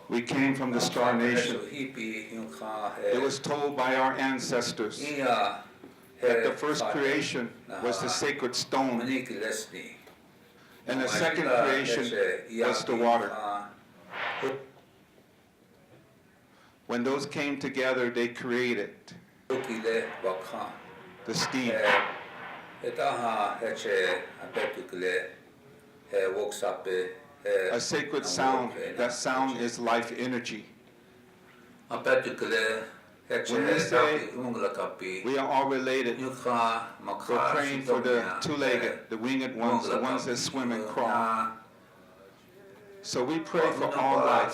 We came from the Star Nation. It was told by our ancestors that the first creation was the sacred stone, and the second creation was the water. When those came together, they created the steam. A sacred sound, that sound is life energy. When we say we are all related, we're praying for the two-legged, the winged ones, the ones that swim and crawl. So we pray for all life.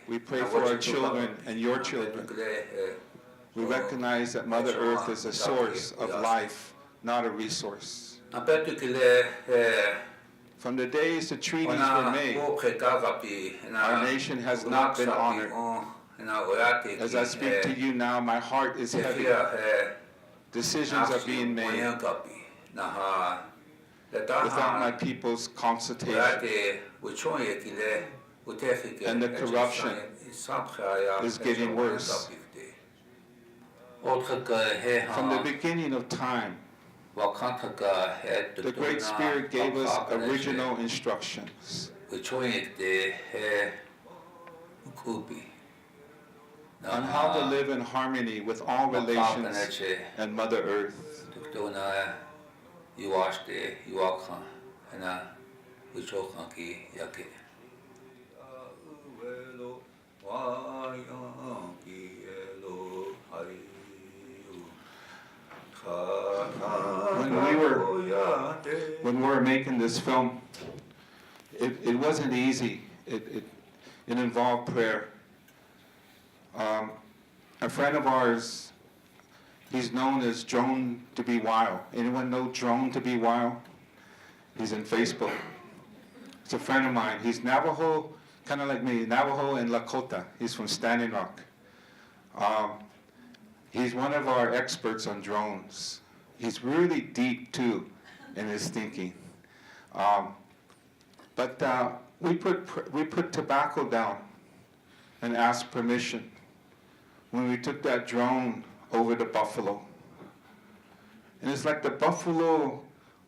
We pray for our children and your children. We recognize that Mother Earth is a source of life, not a resource. From the days the treaties were made, our nation has not been honored. As I speak to you now, my heart is heavy. Decisions are being made without my people's consultation. And the corruption is getting worse. From the beginning of time, the Great Spirit gave us original instructions on how to live in harmony with all relations and Mother Earth. When we were making this film, it wasn't easy. It involved prayer. A friend of ours, he's known as Drone to be Wild. Anyone know Drone to be Wild? He's in Facebook. It's a friend of mine. He's Navajo, kind of like me, Navajo and Lakota. He's from Standing Rock. He's one of our experts on drones. He's really deep too in his thinking. But we put tobacco down and asked permission when we took that drone over the buffalo. And it's like the buffalo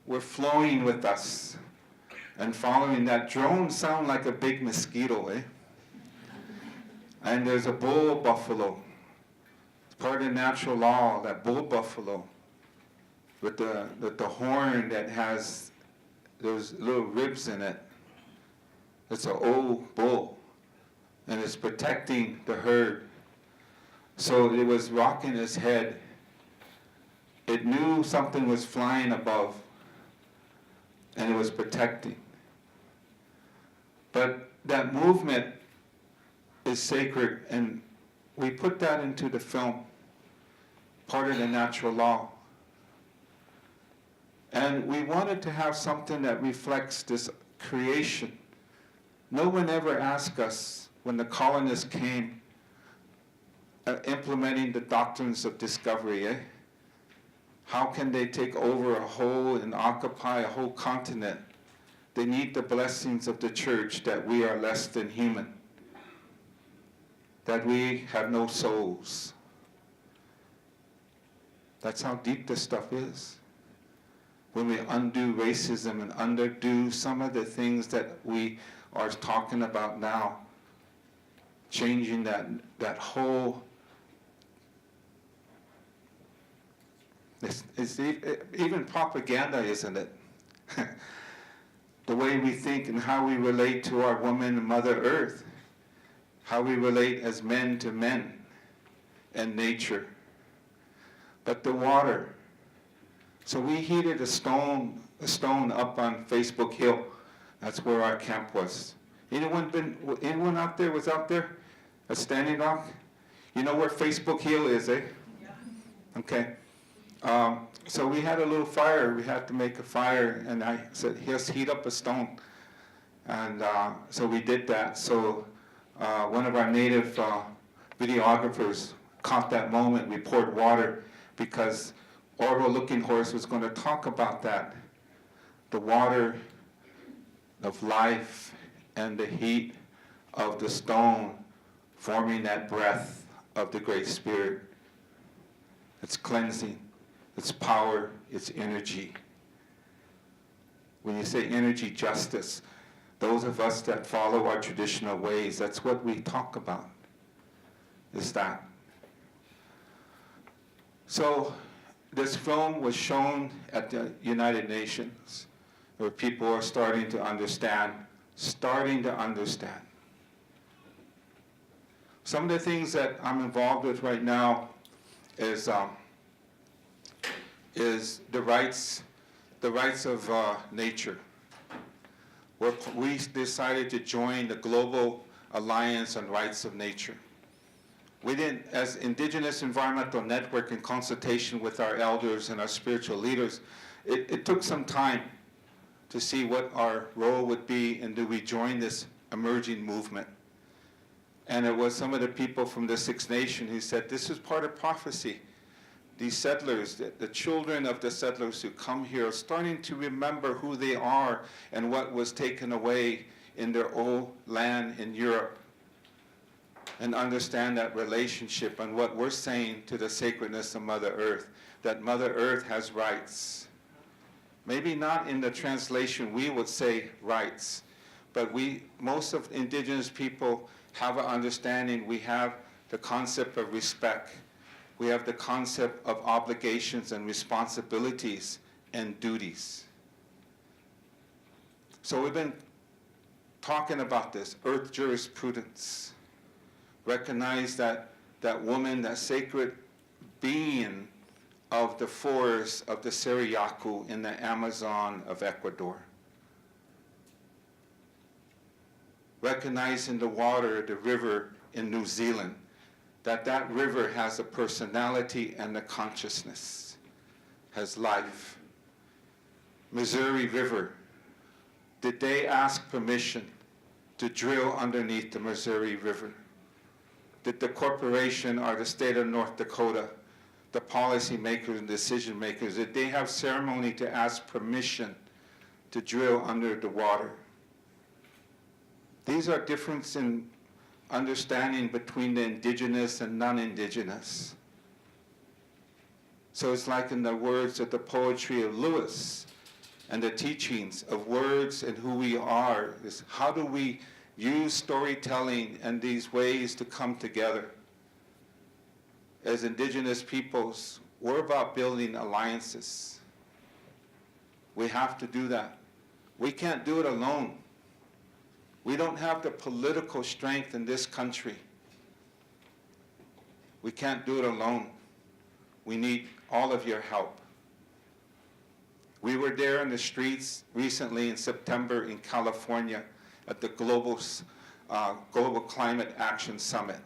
were flowing with us and following that drone. Sound like a big mosquito, eh? And there's a bull buffalo. It's part of the natural law, that bull buffalo with the horn that has those little ribs in it. It's an old bull, and it's protecting the herd. So it was rocking its head. It knew something was flying above, and it was protecting. But that movement is sacred, and we put that into the film, part of the natural law. And we wanted to have something that reflects this creation. No one ever asked us, when the colonists came, implementing the doctrines of discovery, eh? How can they take over a whole and occupy a whole continent? They need the blessings of the church that we are less than human, that we have no souls. That's how deep this stuff is. When we undo racism and undo some of the things that we are talking about now, changing that whole, it's even propaganda, isn't it? The way we think and how we relate to our woman and Mother Earth, how we relate as men to men and nature. But the water. So we heated a stone up on Facebook Hill. That's where our camp was. Anyone out there was out there at Standing Rock? You know where Facebook Hill is, eh? Yeah. Okay. So we had a little fire. We had to make a fire, and I said, "Let's heat up a stone." And so we did that. So one of our native videographers caught that moment. We poured water because Orville Looking Horse was going to talk about that. the water of life and the heat of the stone forming that breath of the Great Spirit. It's cleansing, it's power, it's energy. When you say energy justice, those of us that follow our traditional ways, that's what we talk about, is that. So this film was shown at the United Nations, where people are starting to understand. Some of the things that I'm involved with right now is the rights of nature. We decided to join the Global Alliance on Rights of Nature. We didn't, as Indigenous Environmental Network, in consultation with our elders and our spiritual leaders, it took some time to see what our role would be and do we join this emerging movement. And it was some of the people from the Six Nations who said, this is part of prophecy. These settlers, the children of the settlers who come here are starting to remember who they are and what was taken away in their old land in Europe, and understand that relationship and what we're saying to the sacredness of Mother Earth, that Mother Earth has rights. Maybe not in the translation we would say rights, but most of Indigenous people have an understanding. We have the concept of respect. We have the concept of obligations and responsibilities and duties. So we've been talking about this, earth jurisprudence. Recognize that woman, that sacred being of the forest of the Siriyaku in the Amazon of Ecuador. Recognizing the water, the river in New Zealand, that river has a personality and a consciousness, has life. Missouri River, did they ask permission to drill underneath the Missouri River? Did the corporation or the state of North Dakota, the policy makers and decision makers, did they have ceremony to ask permission to drill under the water? These are differences in understanding between the indigenous and non-indigenous. So it's like in the words of the poetry of Lewis and the teachings of words and who we are, is how do we use storytelling and these ways to come together. As indigenous peoples, we're about building alliances. We have to do that. We can't do it alone. We don't have the political strength in this country. We can't do it alone. We need all of your help. We were there in the streets recently in September in California at the Global Climate Action Summit.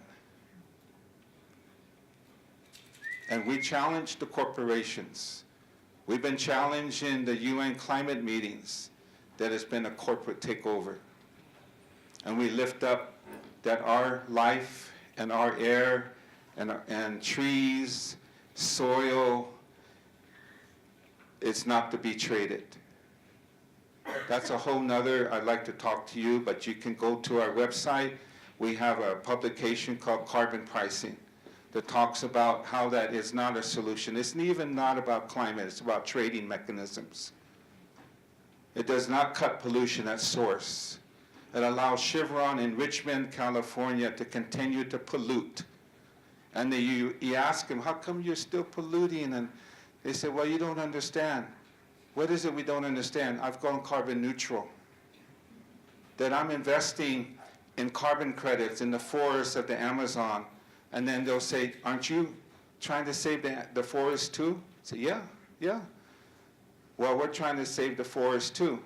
And we challenged the corporations. We've been challenging the UN climate meetings that has been a corporate takeover. And we lift up that our life and our air and trees, soil, it's not to be traded. That's a whole nother, I'd like to talk to you, but you can go to our website. We have a publication called Carbon Pricing that talks about how that is not a solution. It's even not about climate, it's about trading mechanisms. It does not cut pollution at source. It allows Chevron in Richmond, California to continue to pollute. And you ask them, how come you're still polluting? And they say, well, you don't understand. What is it we don't understand? I've gone carbon neutral. That I'm investing in carbon credits in the forests of the Amazon. And then they'll say, aren't you trying to save the forest too? I say, yeah. Well, we're trying to save the forest too.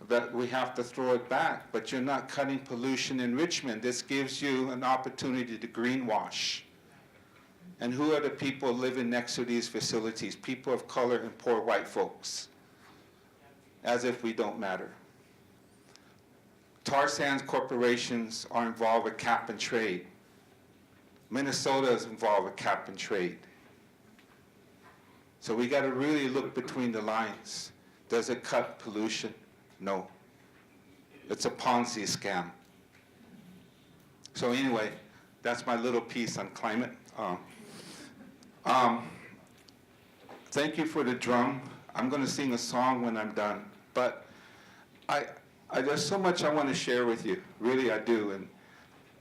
But we have to throw it back. But you're not cutting pollution in Richmond. This gives you an opportunity to greenwash. And who are the people living next to these facilities? People of color and poor white folks. As if we don't matter. Tar sands corporations are involved with cap and trade. Minnesota is involved with cap and trade. So we got to really look between the lines. Does it cut pollution? No. It's a Ponzi scam. So anyway, that's my little piece on climate. Thank you for the drum. I'm going to sing a song when I'm done. But there's so much I want to share with you. Really, I do. And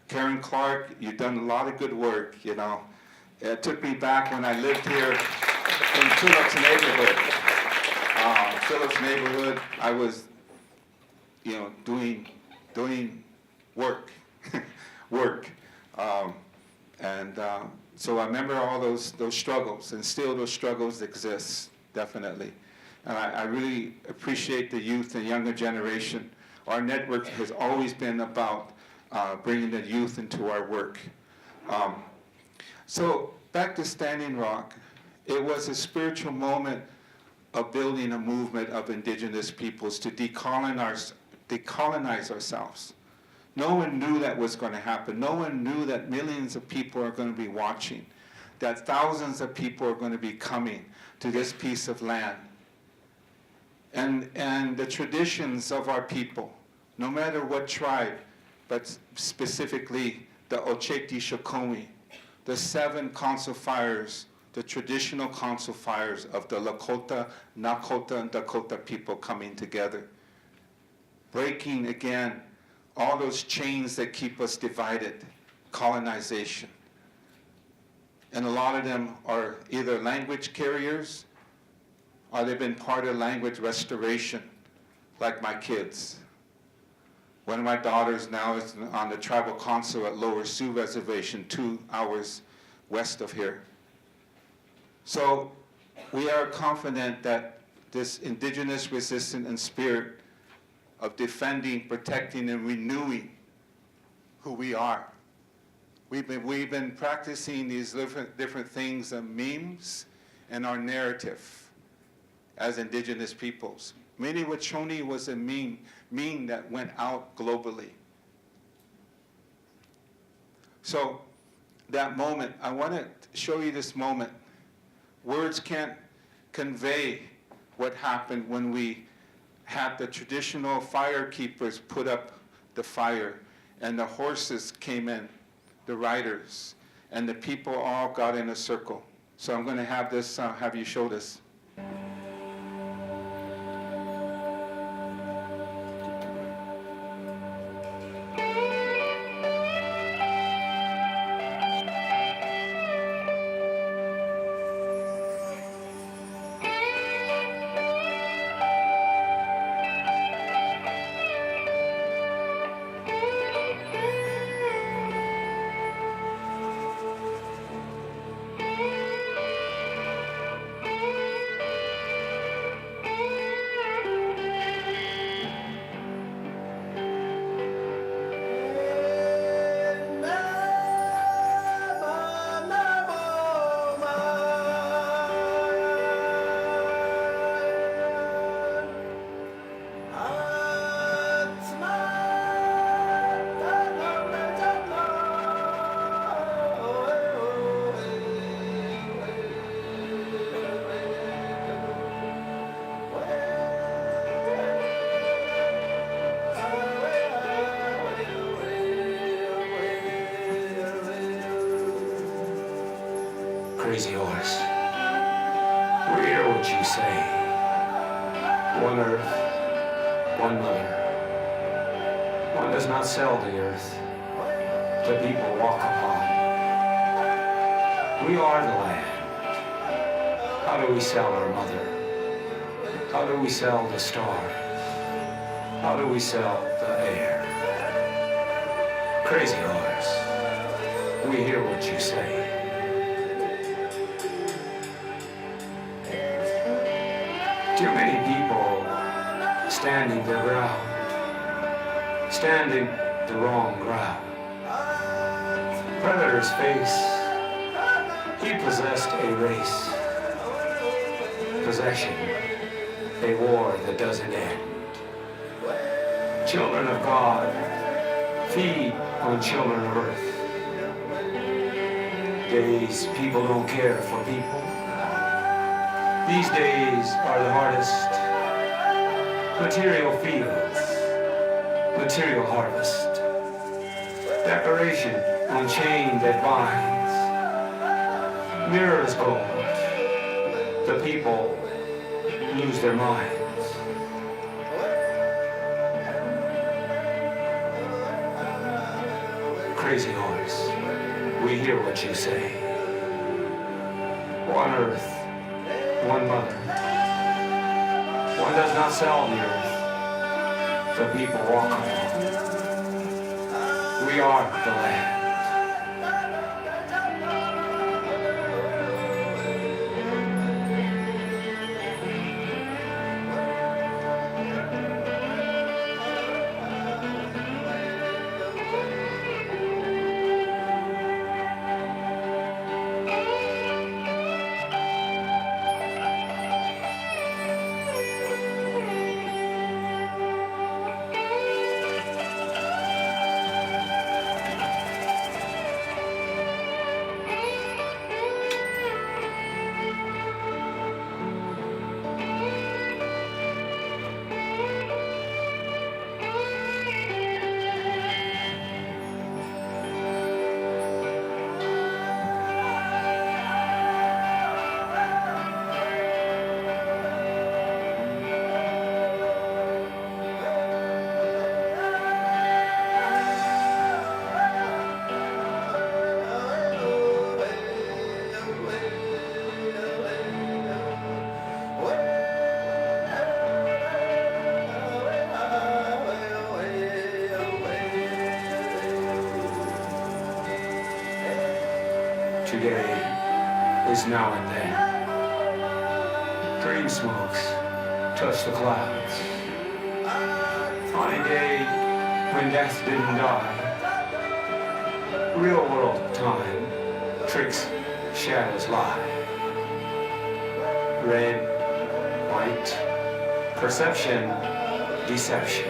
Karen Clark, you've done a lot of good work, you know. It took me back when I lived here in Phillips neighborhood. Phillips neighborhood, I was, you know, doing work, so I remember all those struggles, and still those struggles exist, definitely. And I really appreciate the youth and younger generation. Our network has always been about bringing the youth into our work. So back to Standing Rock, it was a spiritual moment of building a movement of indigenous peoples to decolonize ourselves. No one knew that was going to happen. No one knew that millions of people are going to be watching, that thousands of people are going to be coming to this piece of land. And the traditions of our people, no matter what tribe, but specifically the Ocheti Shokomi, the 7 council fires, the traditional council fires of the Lakota, Nakota, and Dakota people coming together, breaking again all those chains that keep us divided, colonization. And a lot of them are either language carriers or they've been part of language restoration, like my kids. One of my daughters now is on the tribal council at Lower Sioux Reservation, 2 hours west of here. So we are confident that this indigenous resistance and spirit of defending, protecting, and renewing who we are. We've been practicing these different things and memes and our narrative as indigenous peoples. Many Wachoni was a meme that went out globally. So that moment, I want to show you this moment. Words can't convey what happened when we had the traditional fire keepers put up the fire, and the horses came in, the riders, and the people all got in a circle. So I'm going to have this, have you show this. Crazy horse. We hear what you say. One earth, one mother. One does not sell the earth. The people walk upon. We are the land. How do we sell our mother? How do we sell the stars? How do we sell the air? Crazy horse. We hear what you say. Too many people standing their ground, standing the wrong ground. Predator's face, he possessed a race. Possession, a war that doesn't end. Children of God, feed on children of earth. Days people don't care for people. These days are the hardest material fields, material harvest, decoration on chain that binds, mirrors gold, the people lose their minds. Crazy horse, we hear what you say. One earth, one mother. One does not sell the earth, the people walk along. We are the land. Today is now and then. Dream smokes touch the clouds. On a day when death didn't die, real world time tricks, shadows lie. Red, white, perception, deception.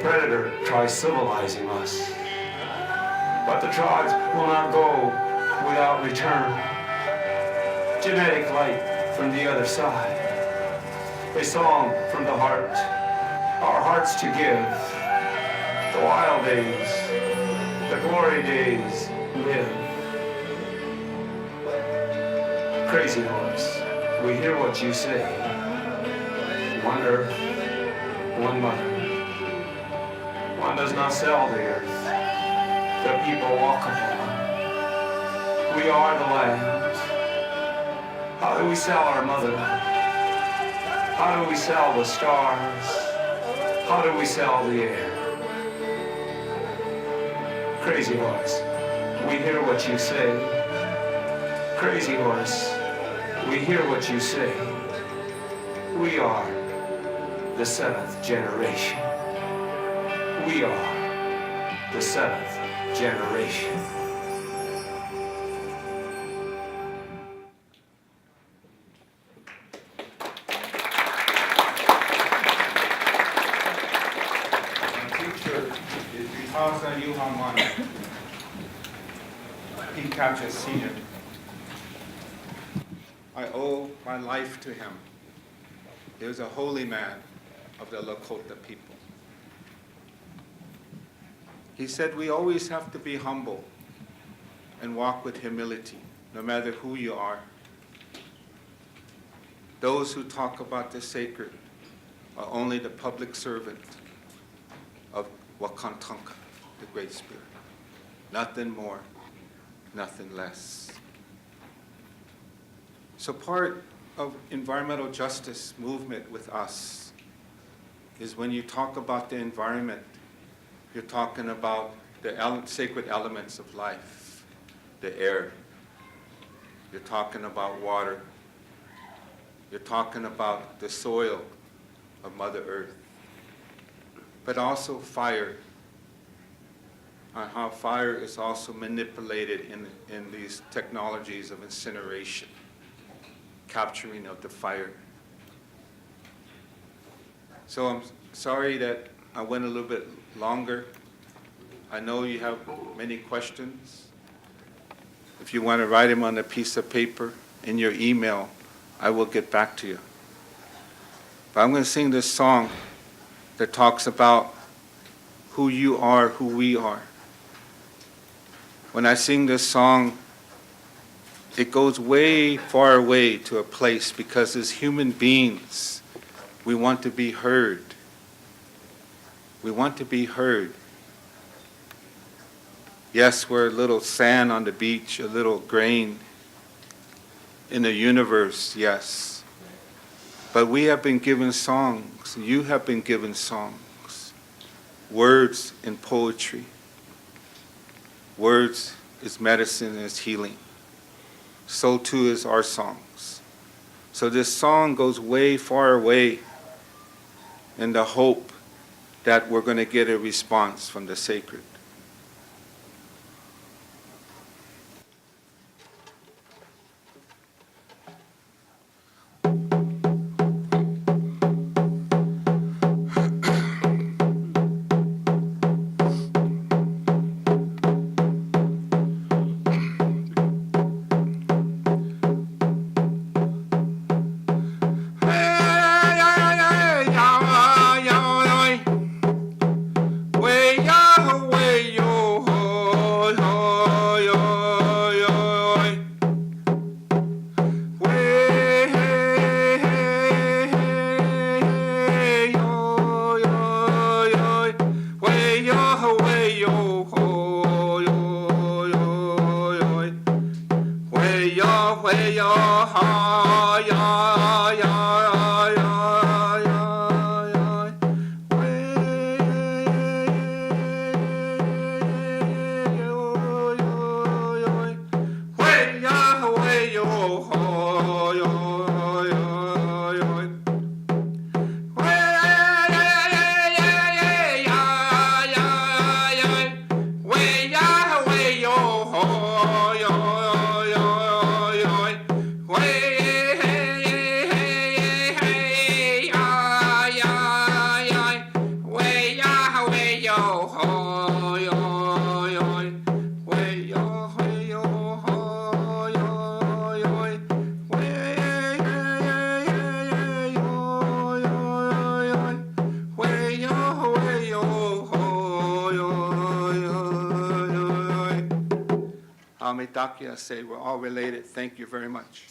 Predator tries civilizing us. But the tribes will not go without return. Genetic light from the other side. A song from the heart, our hearts to give. The wild days, the glory days live. Crazy horse, we hear what you say. One earth, one mother. One does not sell the earth. The people walk upon. We are the land. How do we sell our mother? How do we sell the stars? How do we sell the air? Crazy horse, we hear what you say. Crazy horse, we hear what you say. We are the seventh generation. We are the seventh generation. My teacher is Vitasa Yuhamana. He captures senior. I owe my life to him. He was a holy man of the Lakota people. He said we always have to be humble and walk with humility, no matter who you are. Those who talk about the sacred are only the public servant of Wakantanka, the Great Spirit. Nothing more, nothing less. So part of environmental justice movement with us is when you talk about the environment, you're talking about the sacred elements of life, the air. You're talking about water. You're talking about the soil of Mother Earth. But also fire, and how fire is also manipulated in these technologies of incineration, capturing of the fire. So I'm sorry that I went a little bit longer. I know you have many questions. If you want to write them on a piece of paper in your email, I will get back to you. But I'm going to sing this song that talks about who you are, who we are. When I sing this song, it goes way far away to a place because as human beings, we want to be heard. We want to be heard. Yes, we're a little sand on the beach, a little grain in the universe, yes. But we have been given songs. You have been given songs. Words and poetry. Words is medicine and is healing. So too is our songs. So this song goes way far away in the hope that we're going to get a response from the sacred. Amitakia say we're all related. Thank you very much.